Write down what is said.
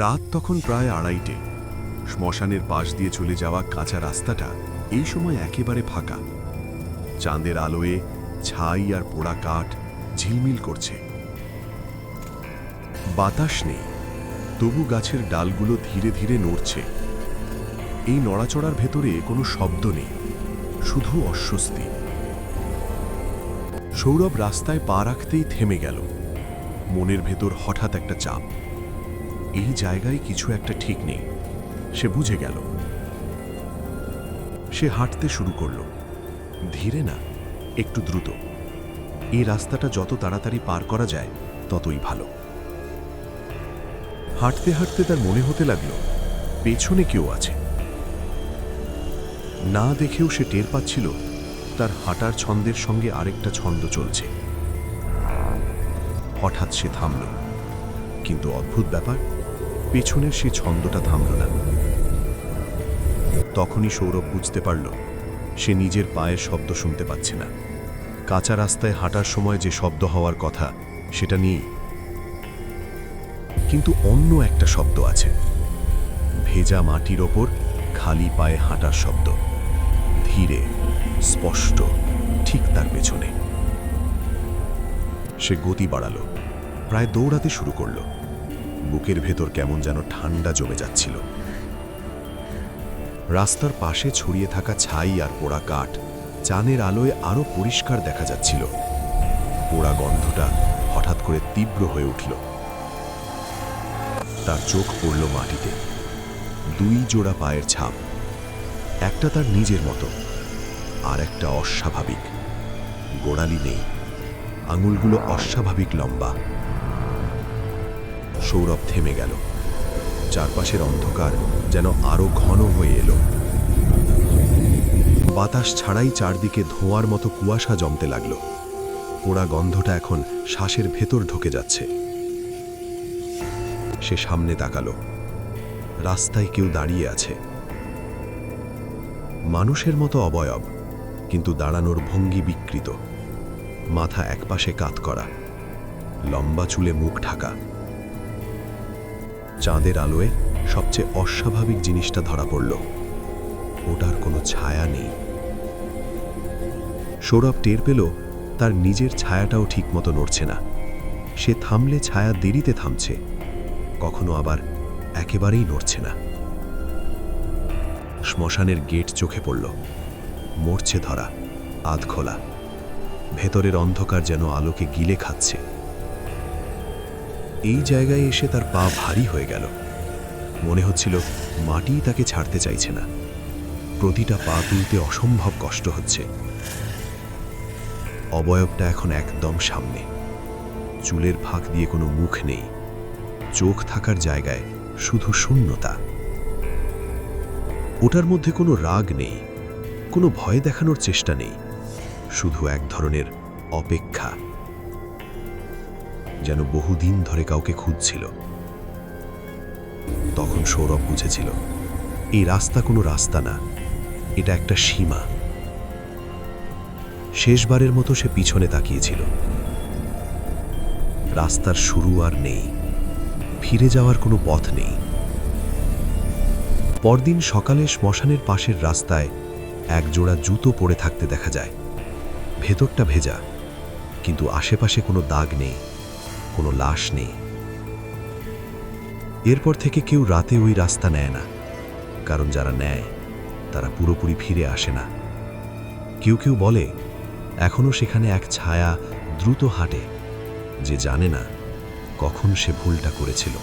রাত তখন প্রায় 2:30। শ্মশানের পাশ দিয়ে চলে যাওয়া কাঁচা রাস্তাটা এই সময় একেবারে ফাঁকা। চাঁদের আলোয় ছাই আর পোড়া কাঠ ঝিলমিল করছে। বাতাস নেই, তবু গাছের ডালগুলো ধীরে ধীরে নড়ছে। এই নড়াচড়ার ভেতরে কোনো শব্দ নেই, শুধু অস্বস্তি। সৌরভ রাস্তায় পা রাখতেই থেমে গেল। মনের ভেতর হঠাৎ একটা চাপ। এই জায়গায় কিছু একটা ঠিক নেই, সে বুঝে গেল। সে হাঁটতে শুরু করল, ধীরে না, একটু দ্রুত। এই রাস্তাটা যত তাড়াতাড়ি পার করা যায় ততই ভালো। হাঁটতে হাঁটতে তার মনে হতে লাগল পেছনে কেউ আছে। না দেখেও সে টের পাচ্ছিল তার হাঁটার ছন্দের সঙ্গে আরেকটা ছন্দ চলছে। হঠাৎ সে থামল, কিন্তু অদ্ভুত ব্যাপার, পেছনের সে ছন্দটা থামল না। তখনই সৌরভ বুঝতে পারল সে নিজের পায়ের শব্দ শুনতে পাচ্ছে না। কাঁচা রাস্তায় হাঁটার সময় যে শব্দ হওয়ার কথা সেটা নেই, কিন্তু অন্য একটা শব্দ আছে। ভেজা মাটির ওপর খালি পায়ে হাঁটার শব্দ, ধীরে, স্পষ্ট, ঠিক তার পেছনে। সে গতি বাড়ালো, প্রায় দৌড়াতে শুরু করল। বুকের ভেতর কেমন যেন ঠান্ডা জমে যাচ্ছিল। রাস্তার পাশে ছড়িয়ে থাকা ছাই আর পোড়া কাঠ চাঁদের আলোয় আরো পরিষ্কার দেখা যাচ্ছিল। পোড়া গন্ধটা হঠাৎ করে তীব্র হয়ে উঠল। তার চোখ পড়ল মাটিতে। 2 জোড়া পায়ের ছাপ, একটা তার নিজের মতো, আর একটা অস্বাভাবিক। গোড়ালি নেই, আঙুলগুলো অস্বাভাবিক লম্বা। সৌরভ থেমে গেল। চারপাশের অন্ধকার যেন আরো ঘন হয়ে এলো। বাতাস ছাড়াই চারদিকে ধোঁয়ার মতো কুয়াশা জমতে লাগল। পোড়া গন্ধটা এখন শ্বাসের ভেতর ঢুকে যাচ্ছে। সে সামনে তাকালো। রাস্তায় কেউ দাঁড়িয়ে আছে। মানুষের মতো অবয়ব, কিন্তু দাঁড়ানোর ভঙ্গি বিকৃত। মাথা একপাশে কাত করা, লম্বা চুলে মুখ ঢাকা। চাঁদের আলোয় সবচেয়ে অস্বাভাবিক জিনিসটা ধরা পড়ল, ওটার কোনো ছায়া নেই। সৌরভ টের পেল তার নিজের ছায়াটাও ঠিকমতো নড়ছে না। সে থামলে ছায়া দেরিতে থামছে, কখনো আবার একেবারেই নড়ছে না। শ্মশানের গেট চোখে পড়ল, মরছে ধরা, আধ খোলা। ভেতরের অন্ধকার যেন আলোকে গিলে খাচ্ছে। এই জায়গায় এসে তার পা ভারী হয়ে গেল। মনে হচ্ছিল মাটি তাকে ছাড়তে চাইছে না। প্রতিটা পা তুলতে অসম্ভব কষ্ট হচ্ছে। অবয়বটা এখন একদম সামনে। চুলের ফাঁক দিয়ে কোনো মুখ নেই। চোখ থাকার জায়গায় শুধু শূন্যতা। ওটার মধ্যে কোনো রাগ নেই, কোনো ভয় দেখানোর চেষ্টা নেই, শুধু এক ধরনের অপেক্ষা, যেন বহুদিন ধরে কাউকে খুঁজছিল। তখন সৌরভ বুঝেছিল এই রাস্তা কোনো রাস্তা না, এটা একটা সীমা। শেষবারের মতো সে পিছনে তাকিয়েছিল। রাস্তার শুরু আর নেই, ফিরে যাওয়ার কোনো পথ নেই। পরদিন সকালে শ্মশানের পাশের রাস্তায় এক জোড়া জুতো পড়ে থাকতে দেখা যায়। ভেতরটা ভেজা, কিন্তু আশেপাশে কোনো দাগ নেই, কোনো লাশ নেই। এরপর থেকে কেউ রাতে ওই রাস্তা নেয় না, কারণ যারা নেয় তারা পুরোপুরি ফিরে আসে না। কেউ কেউ বলে এখনো সেখানে এক ছায়া দ্রুত হাঁটে, যে জানে না কখন সে ভুলটা করেছিল।